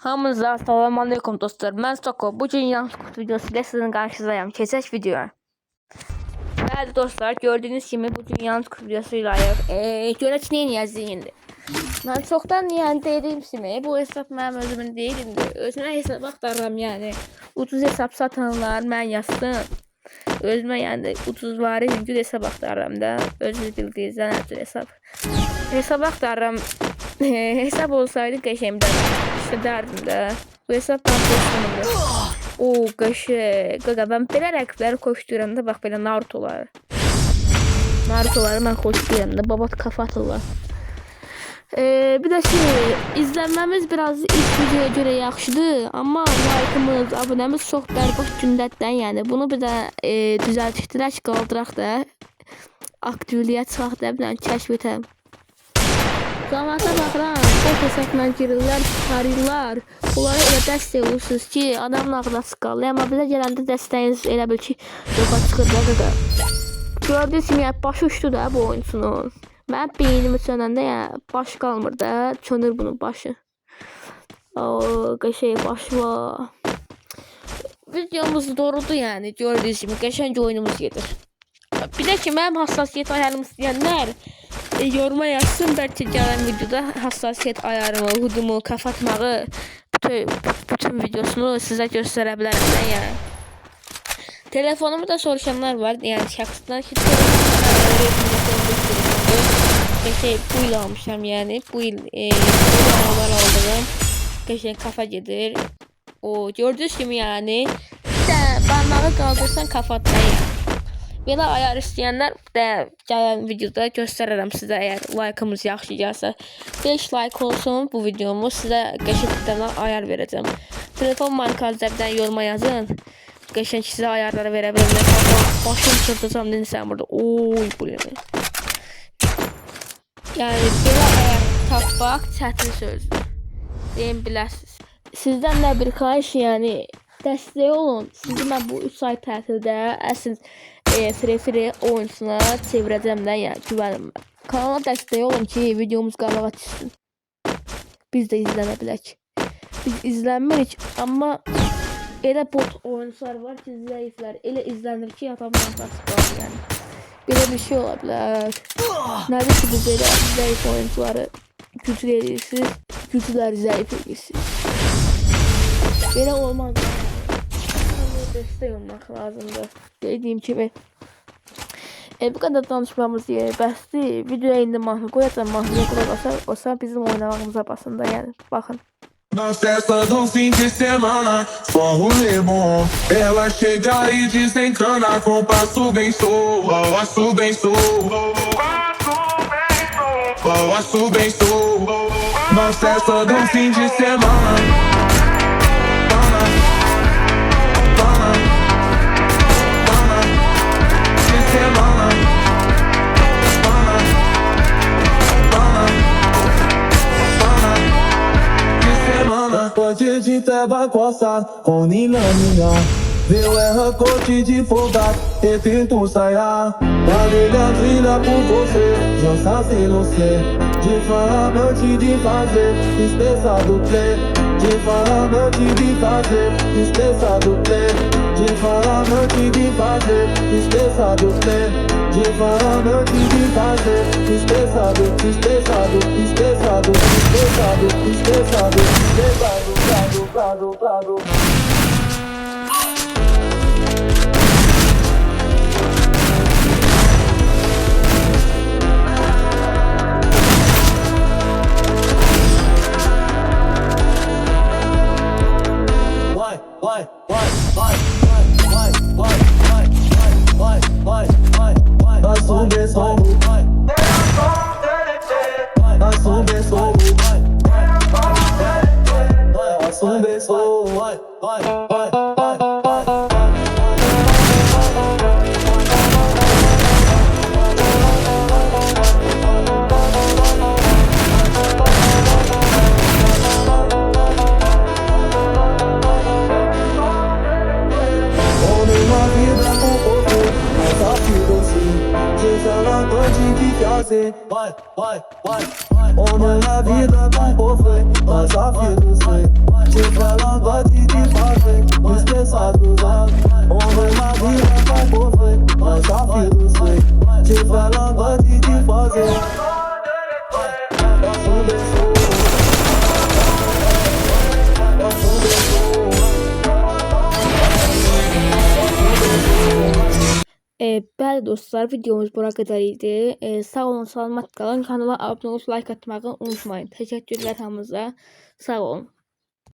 Hamınıza salam aleyküm dostlar. Mən Soko. Bu gün yanlış kutu videosu ilə sizin qarşınızdayım. Keçək videoya. Bəli dostlar, gördüyünüz kimi bu gün yanlış kutu videosu ilə görək nə edəcəyik indi. Mən çoxdan deyirəm kimi, bu hesab mənim özümün deyil indi. Özümə hesab axtarıram yəni. Ucuz hesab satanlar mən yazsın. Özümə ucuz var hüngür hesab axtarıram da. Özünüz bildiyiniz nədir hesab. Hesab axtarıram. Hesab olsaydı qəşəngdən derdim de. Bu hesaptan koştuğumda. Oo qəşəng. Qaqa ben belə rəqibləri koşduramda bax belə Narutoları. Narutoları mən koşduramda babat kafa atırlar. Bir de izlenmemiz biraz ilk videoya göre yaxşıdır. Amma like'ımız, abonemiz çox bərbad gündətdən yəni. Bunu bir də düzəltdirək, qaldıraq da. Aktivliyə çıxaq da, bilən kəşf etəm. Zamata baxıram, o hesabla girirlər, çıxarırlar. Onlara elə dəstək olursunuz ki, adamın ağına sıqalır. Amma bizə gələndə dəstəyiniz elə bil ki, yoxa çıxır da qaqa. Gördüyünüz kimi, başı uçdu da bu oyunçunun. Mən beynimi sönəndə baş qalmır da, çönür bunun başı. Qəşəng başı var. Videomuz doğrudur yəni, gördüyünüz kimi, qəşəng oyunumuz gedir. Bir də ki, mənim hassasiyyət ayarımı istəyənlər yoruma yazsın, bəlkə gələn videoda hassasiyyət ayarımı, hudumu, kapatmağı, bütün videosunu sizə göstərə bilərəm də yəni. Telefonumu da soruşanlar var, yəni şəxslər ki, bu il almışam yəni, bu il aldığım qəşəng kafa gedir. Gördüyünüz kimi yəni, barmağı qaldırsan kafa atlayır. Belə ayar istəyənlər də gələn videoda göstərərəm sizə əgər like'ımız yaxşı gəlsə. 5 like olsun bu videomuz, sizə qəşəng bir dənə ayar verəcəm. Telefon markalardan yoruma yazın. Qəşəng sizə ayarları verə bilərəm. Başım çırpacam dinsən burada. Oy bu nə? Yəni belə ayar tapmaq çətin sözdür. Deyim biləsiniz. Sizdən də bir xahiş yəni dəstək olun. Sizi mən bu 3 ay tətildə əsl free oyuncusuna çevirəcəm də yəni güvənim. Kanala dəstək olun ki videomuz qabağa çıxsın. Biz də izlənə bilək. Biz izlənmirik amma elə bot oyuncular var ki zəiflər elə izlənir ki adamlar qalır yəni. Belə bir şey ola bilər. Nədir ki bu belə zəif oyuncuları güclü edirsiniz, güclüləri zəif edirsiniz. Belə olmaz. Dəstək olmaq lazımdır. Dediyim kimi. Bu kadar danışmamız bəsdir. Videoya indi mahnı qoyacam. Mahnıya qulaq olsa bizim oynamağımıza basında yəni. Baxın. Na festa do fim de semana, só rolê bom. Ela chega e desencana com passo bem solto, passo bem solto, passo bem solto. Na festa do fim de semana. Pode de teba coçar, com nilamina. Meu corte de folgado, e tento sair. Família trilha por você, já sabe não sei. De falamante de fazer, esqueça do play. De falamante de fazer, esqueça do play. De falamante de fazer, esqueça do play. De falamante de fazer, esqueça do, esqueça do, esqueça do, esqueça do, esqueça do, esqueça do, Homem na vida com povo, mas a vida sei. Bəli dostlar, videomuz bura kadar idi. Sağ olun, salamat qalın. Kanala abunə olub like atmağı unutmayın. Təşəkkürlər hamınıza. Sağ olun.